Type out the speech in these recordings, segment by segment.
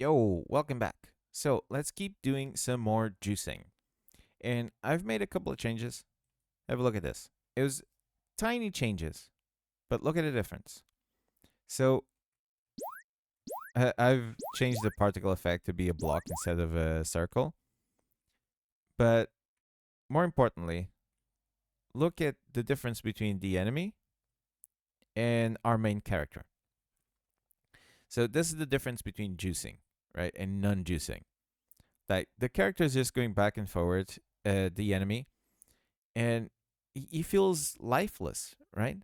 Yo, welcome back. So let's keep doing some more juicing. And I've made a couple of changes. Have a look at this. It was tiny changes, but look at the difference. So I've changed the particle effect to be a block instead of a circle. But more importantly, look at the difference between the enemy and our main character. So this is the difference between juicing, right, and non-juicing. Like the character is just going back and forward, the enemy, and he feels lifeless, right?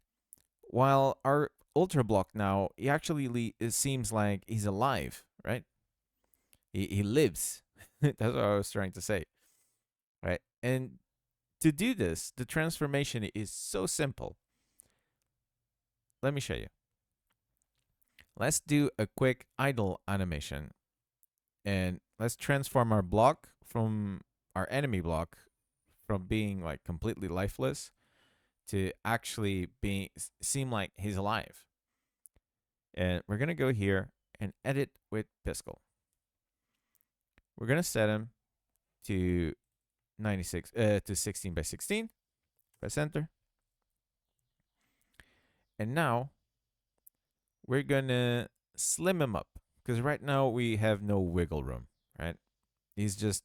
While our ultra block now, he actually it seems like he's alive, right? He lives. That's what I was trying to say, right? And to do this, the transformation is so simple. Let me show you. Let's do a quick idle animation, and let's transform our block from our enemy block from being like completely lifeless to actually being seem like he's alive. And we're gonna go here and edit with Piskel. We're gonna set him to 96 to 16 by 16. Press enter. And now we're gonna slim him up because right now we have no wiggle room, right? He's just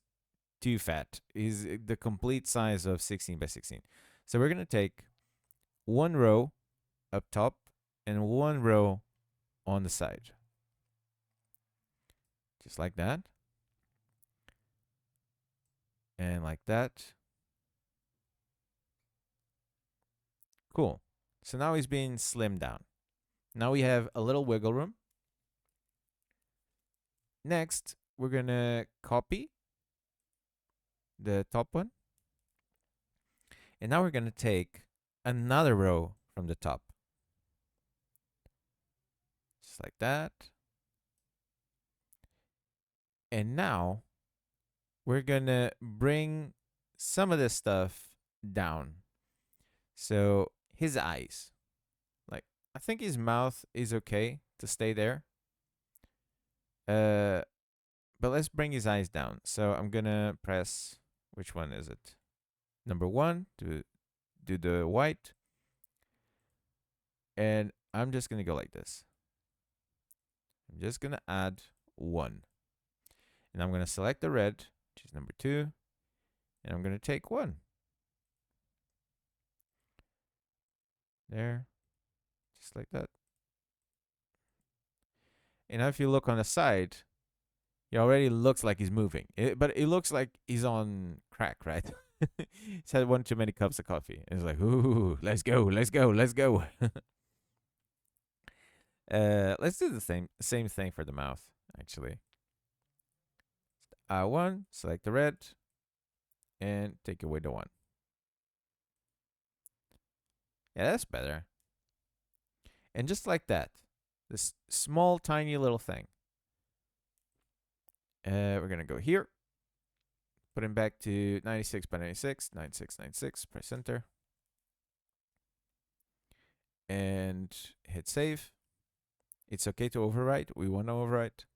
too fat. He's the complete size of 16 by 16. So we're gonna take one row up top and one row on the side. Just like that. And like that. Cool. So now he's being slimmed down. Now we have a little wiggle room. Next, we're going to copy the top one. And now we're going to take another row from the top. Just like that. And now we're going to bring some of this stuff down. So his eyes. Like, I think his mouth is okay to stay there. But let's bring his eyes down. So I'm going to press, which one is it? Number 1 to do the white. And I'm just going to go like this. I'm just going to add 1. And I'm going to select the red, which is number 2. And I'm going to take 1. There. Just like that. And now if you look on the side, he already looks like he's moving. But it looks like he's on crack, right? He's had one too many cups of coffee. And it's like, ooh, let's go, let's go, let's go. Let's do the same thing for the mouth, actually. 1, select the red, and take away the 1. Yeah, that's better. And just like that, this small, tiny little thing. We're going to go here. Put him back to 96 by 96, 96, 96. Press enter. And hit save. It's okay to overwrite. We want to overwrite.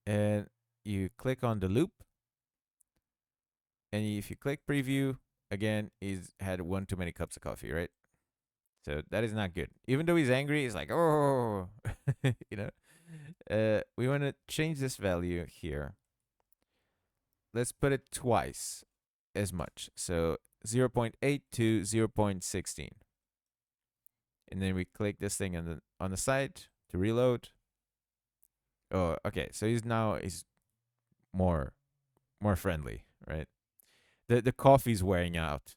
And you click on the loop. And if you click preview, again, he's had one too many cups of coffee, right? So that is not good. Even though he's angry, he's like, oh, you know. We want to change this value here. Let's put it twice as much. So 0.8 to 0.16. And then we click this thing on the side to reload. Oh, okay. So he's more friendly, right? The coffee's wearing out.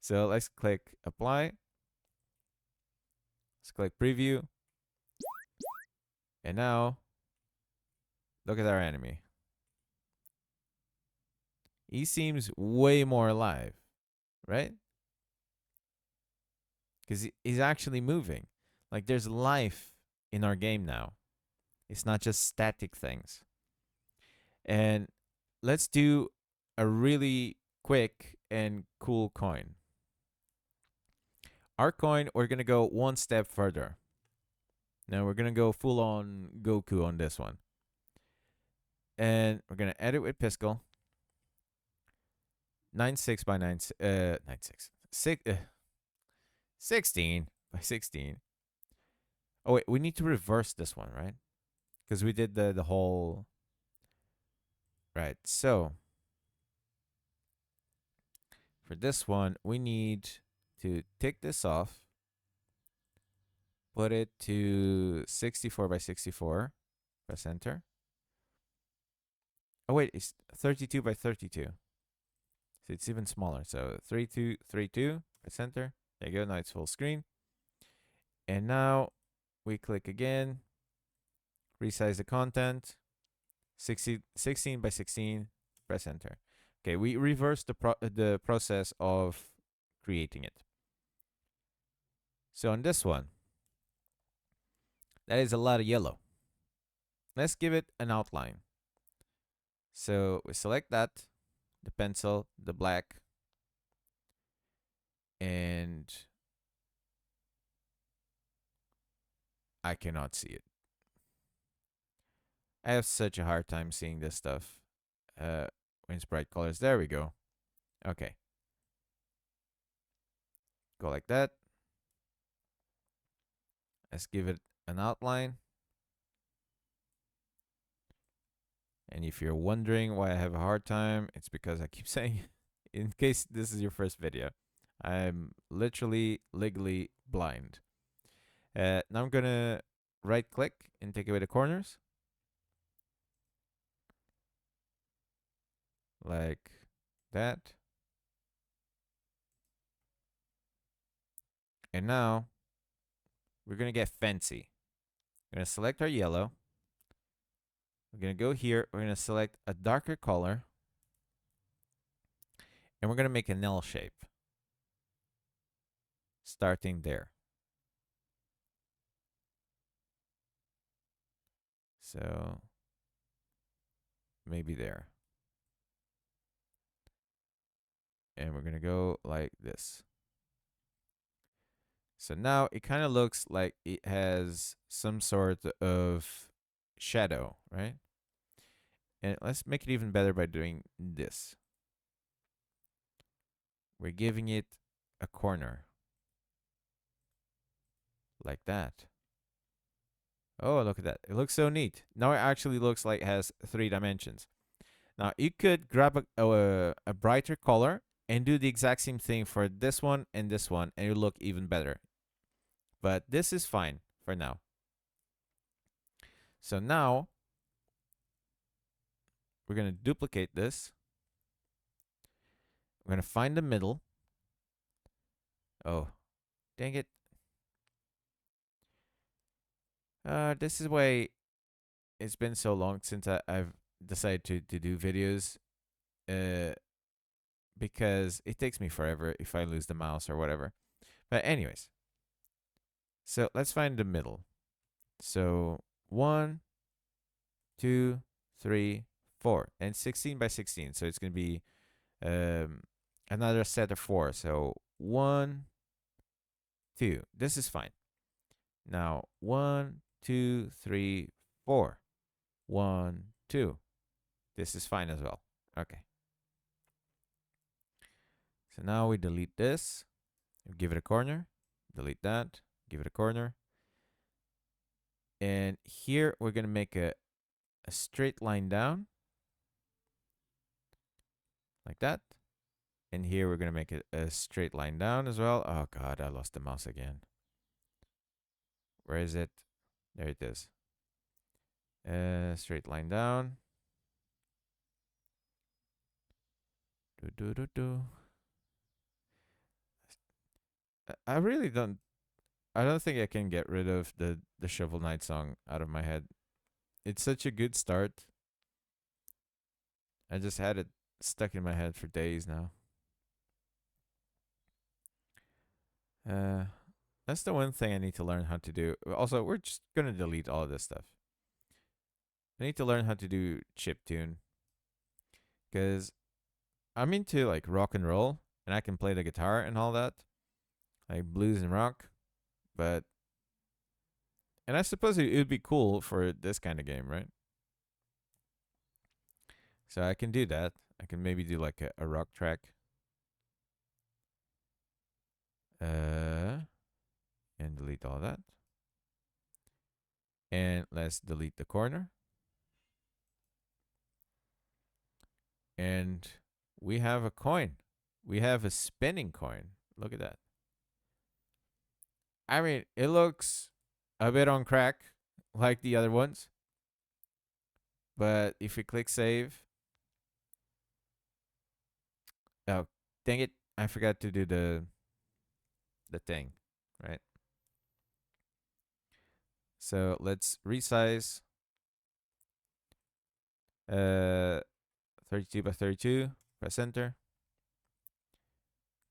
So let's click apply. Let's click preview. And now look at our enemy. He seems way more alive, right? Because he's actually moving. Like there's life in our game now. It's not just static things. And let's do a really quick and cool coin. Our coin, we're going to go one step further. Now we're going to go full on Goku on this one. And we're gonna edit with Piskel. 9.6 by 9, 9.6. 16 by 16. Oh wait, we need to reverse this one, right? Because we did the whole. Right. So for this one, we need to take this off, put it to 64 by 64. Press enter. Oh wait, it's 32 by 32. So it's even smaller. So 3232. Press enter. There you go. Now it's full screen. And now we click again. Resize the content. 16 by 16. Press enter. Okay, we reverse the process of creating it. So on this one, that is a lot of yellow. Let's give it an outline. So we select that, the pencil, the black, and I cannot see it. I have such a hard time seeing this stuff when it's bright colors. There we go. Okay. Go like that. Let's give it an outline. And if you're wondering why I have a hard time, it's because I keep saying, in case this is your first video, I'm literally legally blind. Now I'm going to right click and take away the corners. Like that. And now we're going to get fancy. We're going to select our yellow. We're going to go here. We're going to select a darker color. And we're going to make an L shape. Starting there. So maybe there. And we're going to go like this. So now it kind of looks like it has some sort of shadow, right? And let's make it even better by doing this. We're giving it a corner. Like that. Oh, look at that. It looks so neat. Now it actually looks like it has 3 dimensions. Now you could grab a brighter color and do the exact same thing for this one, and it'll look even better. But this is fine for now. So now we're going to duplicate this. We're going to find the middle. Oh, dang it. This is why it's been so long since I've decided to do videos. Because it takes me forever if I lose the mouse or whatever. But anyways. So let's find the middle. So 1, 2, 3, 4. And 16 by 16. So it's going to be another set of 4. So 1, 2. This is fine. Now 1, 2, 3, 4. 1, 2. This is fine as well. Okay. So now we delete this. We give it a corner. Delete that. Give it a corner. And here we're going to make a straight line down. Like that. And here we're going to make it a straight line down as well. Oh god, I lost the mouse again. Where is it? There it is. Straight line down. I really don't. I don't think I can get rid of the Shovel Knight song out of my head. It's such a good start. I just had it stuck in my head for days now. That's the one thing I need to learn how to do. Also, we're just gonna delete all of this stuff. I need to learn how to do chiptune. Because I'm into like rock and roll, and I can play the guitar and all that. Like blues and rock. But and I suppose it would be cool for this kind of game, right? So I can do that. I can maybe do like a rock track. And delete all that. And let's delete the corner. And we have a coin. We have a spinning coin. Look at that. I mean, it looks a bit on crack like the other ones. But if we click save. Oh, dang it. I forgot to do the thing, right? So let's resize 32 by 32. Press enter.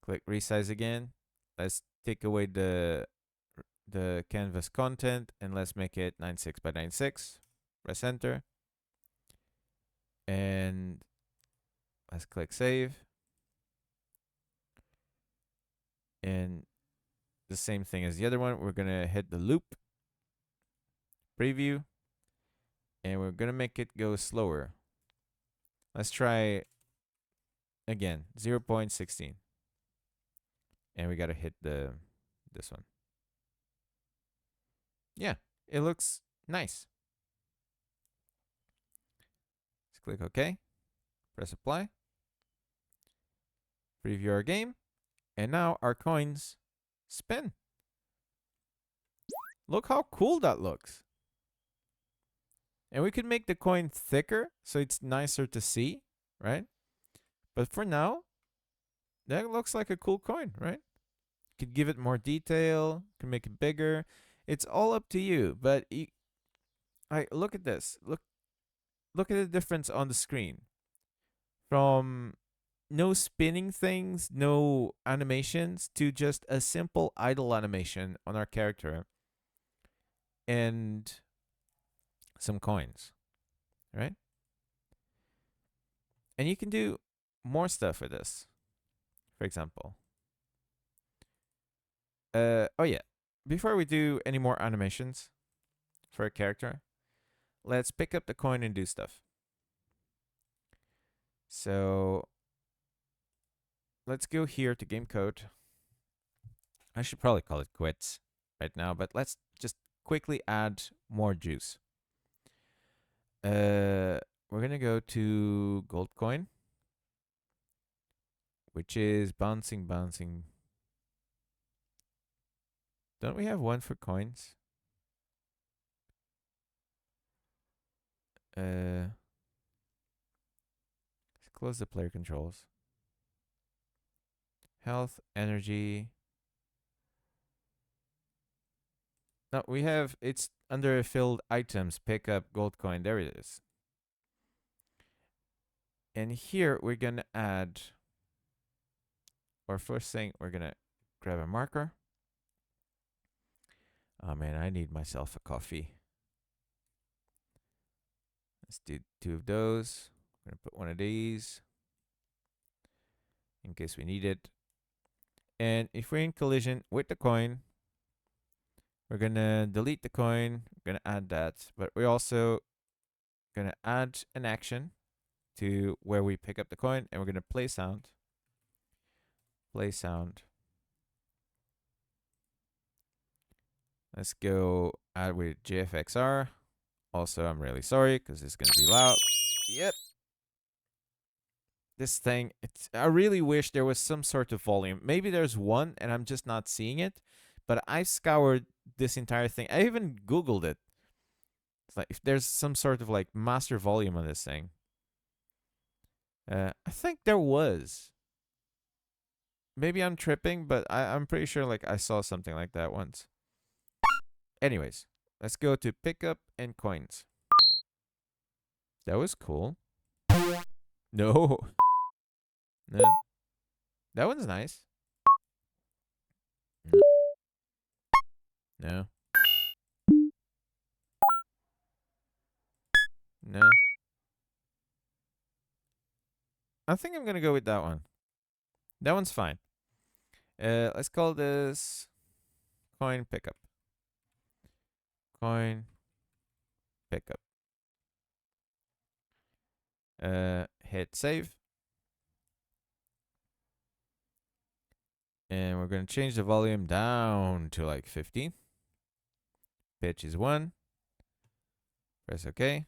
Click resize again. Let's take away the canvas content and let's make it 96 by 96. Press enter. And let's click save. And the same thing as the other one. We're going to hit the loop. Preview. And we're going to make it go slower. Let's try again, 0.16. And we got to hit this one. Yeah, it looks nice. Let's click OK. Press apply. Preview our game. And now our coins spin. Look how cool that looks. And we could make the coin thicker so it's nicer to see, right? But for now, that looks like a cool coin, right? Could give it more detail, can make it bigger. It's all up to you, but look at this. Look at the difference on the screen. From no spinning things, no animations, to just a simple idle animation on our character. And some coins, right? And you can do more stuff with this. For example, oh yeah, before we do any more animations for a character, let's pick up the coin and do stuff. So let's go here to game code. I should probably call it quits right now, but let's just quickly add more juice. We're gonna go to gold coin, which is bouncing. Don't we have one for coins? Let's close the player controls. Health, energy. No, we have, it's under filled items, pick up gold coin. There it is. And here we're going to add, or first thing, we're going to grab a marker. Oh man, I need myself a coffee. Let's do 2 of those. We're going to put one of these in case we need it. And if we're in collision with the coin, we're going to delete the coin. We're going to add that. But we're also going to add an action to where we pick up the coin. And we're going to play sound. Play sound. Let's go add with JFXR. Also, I'm really sorry because it's going to be loud. Yep. This thing, I really wish there was some sort of volume. Maybe there's one and I'm just not seeing it. But I scoured this entire thing. I even Googled it. It's like if there's some sort of like master volume on this thing. I think there was. Maybe I'm tripping, but I'm pretty sure like I saw something like that once. Anyways, let's go to pickup and coins. That was cool. No. No. That one's nice. No. No. No. I think I'm gonna go with that one. That one's fine. Let's call this coin pickup. Coin pickup. Hit save. And we're going to change the volume down to like 50. Pitch is 1. Press OK.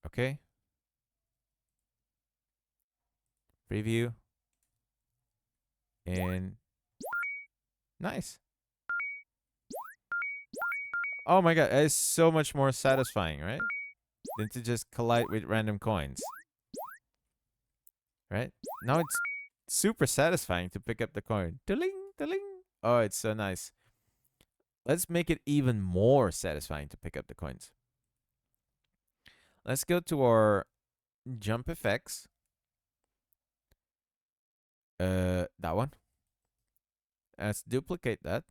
Okay. Preview. And nice. Oh my god, it's so much more satisfying, right? Than to just collide with random coins. Right? Now it's super satisfying to pick up the coin. Ding, ding. Oh, it's so nice. Let's make it even more satisfying to pick up the coins. Let's go to our jump effects. That one. Let's duplicate that.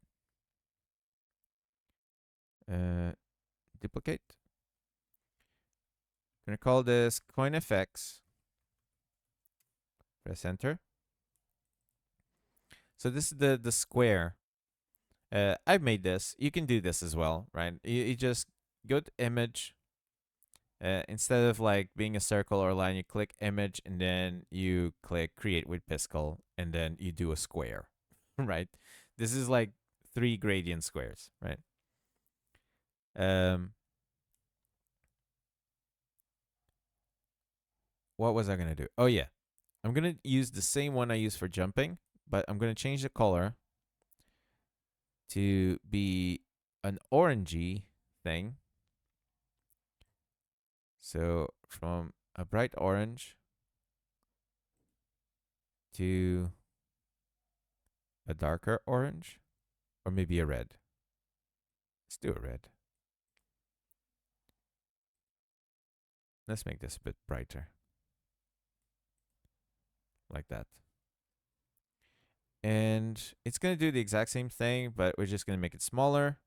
Duplicate. Gonna call this coin effects. Press enter. So this is the square. I've made this. You can do this as well, right? You just go to image. Instead of like being a circle or a line, you click image and then you click create with Piskel and then you do a square, right? This is like 3 gradient squares, right? What was I gonna do? Oh yeah, I'm gonna use the same one I use for jumping, but I'm gonna change the color to be an orangey thing. So from a bright orange to a darker orange, or maybe a red. Let's do a red. Let's make this a bit brighter. Like that. And it's going to do the exact same thing, but we're just going to make it smaller.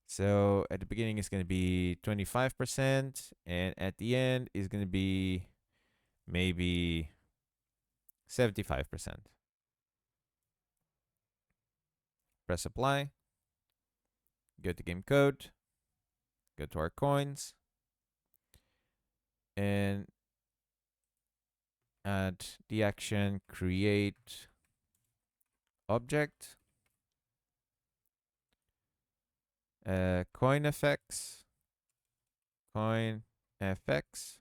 So at the beginning, it's going to be 25%. And at the end, it's going to be maybe 75%. Press apply. Go to game code. Go to our coins. And add the action create object. Coin effects. Coin FX.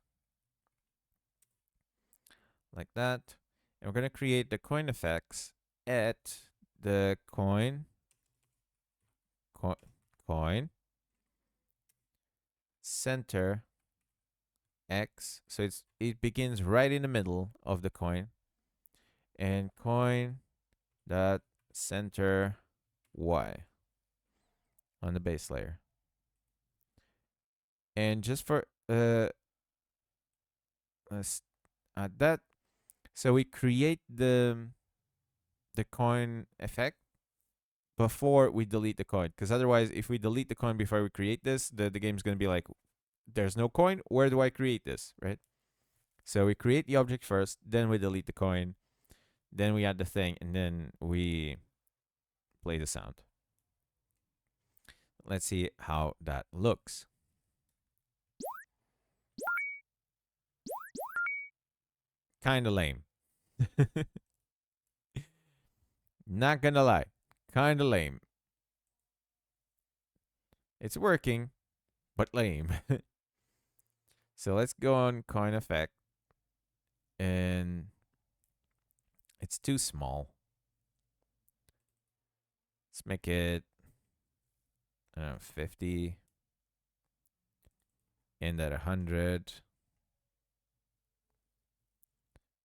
Like that. And we're going to create the coin effects at the coin center X. So it begins right in the middle of the coin. And coin dot center Y on the base layer. And just for let's add that. So we create the coin effect before we delete the coin. Because otherwise, if we delete the coin before we create this, the game's going to be like, there's no coin. Where do I create this, right? So we create the object first, then we delete the coin, then we add the thing, and then we play the sound. Let's see how that looks. Kind of lame. Not gonna lie. Kind of lame. It's working, but lame. So let's go on coin effect. And it's too small. Let's make it 50. And at 100.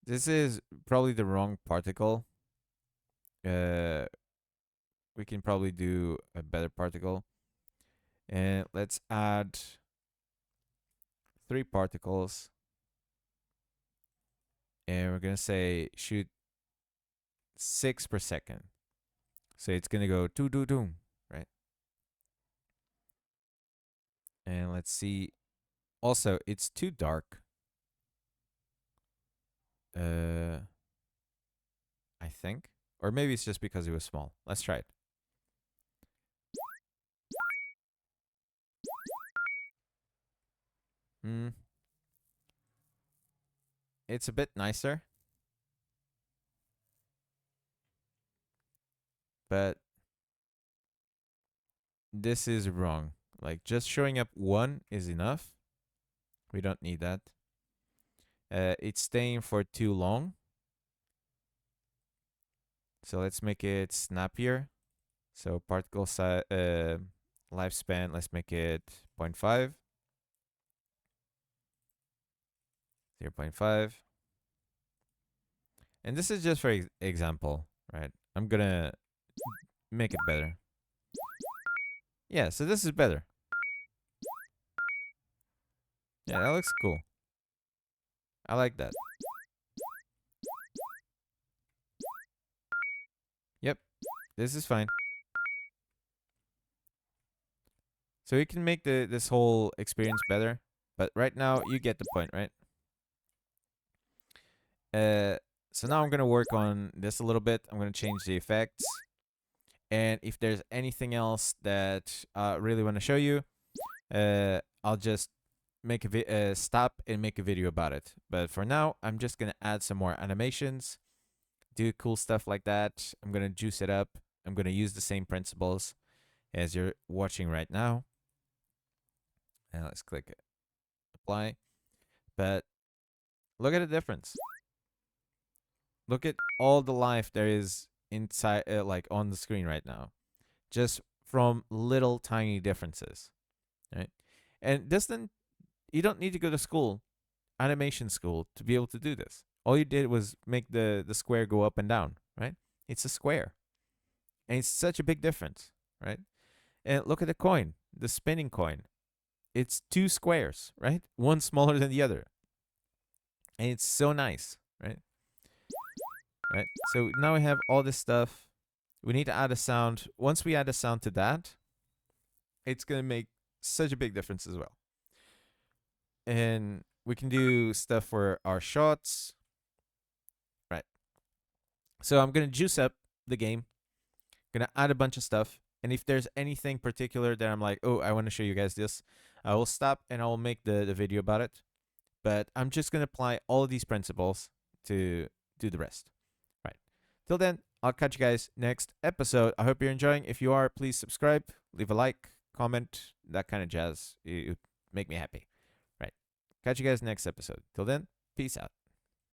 This is probably the wrong particle. We can probably do a better particle. And let's add 3 particles. And we're going to say shoot 6 per second. So it's going to go doo-doo-doom, right? And let's see. Also, it's too dark. I think. Or maybe it's just because it was small. Let's try it. Mm, it's a bit nicer, but this is wrong. Like just showing up one is enough. We don't need that. It's staying for too long. So let's make it snappier. So particle lifespan, let's make it 0.5. 0.5. And this is just for example, right? I'm gonna make it better. Yeah, so this is better. Yeah, that looks cool. I like that. Yep, this is fine. So we can make this whole experience better. But right now, you get the point, right? So now I'm going to work on this a little bit. I'm going to change the effects. And if there's anything else that I really want to show you, I'll just make a stop and make a video about it. But for now, I'm just going to add some more animations, do cool stuff like that. I'm going to juice it up. I'm going to use the same principles as you're watching right now. And let's click apply. But look at the difference. Look at all the life there is inside, like on the screen right now, just from little tiny differences, right? And you don't need to go to school, animation school, to be able to do this. All you did was make the square go up and down, right? It's a square, and it's such a big difference, right? And look at the coin, the spinning coin. It's two squares, right? One smaller than the other, and it's so nice, right? Right. So now we have all this stuff. We need to add a sound. Once we add a sound to that, it's going to make such a big difference as well. And we can do stuff for our shots. Right. So I'm going to juice up the game. Going to add a bunch of stuff. And if there's anything particular that I'm like, oh, I want to show you guys this, I will stop and I will make the video about it. But I'm just going to apply all of these principles to do the rest. Right. Till then, I'll catch you guys next episode. I hope you're enjoying. If you are, please subscribe, leave a like, comment, that kind of jazz. You make me happy. Right. Catch you guys next episode. Till then, peace out.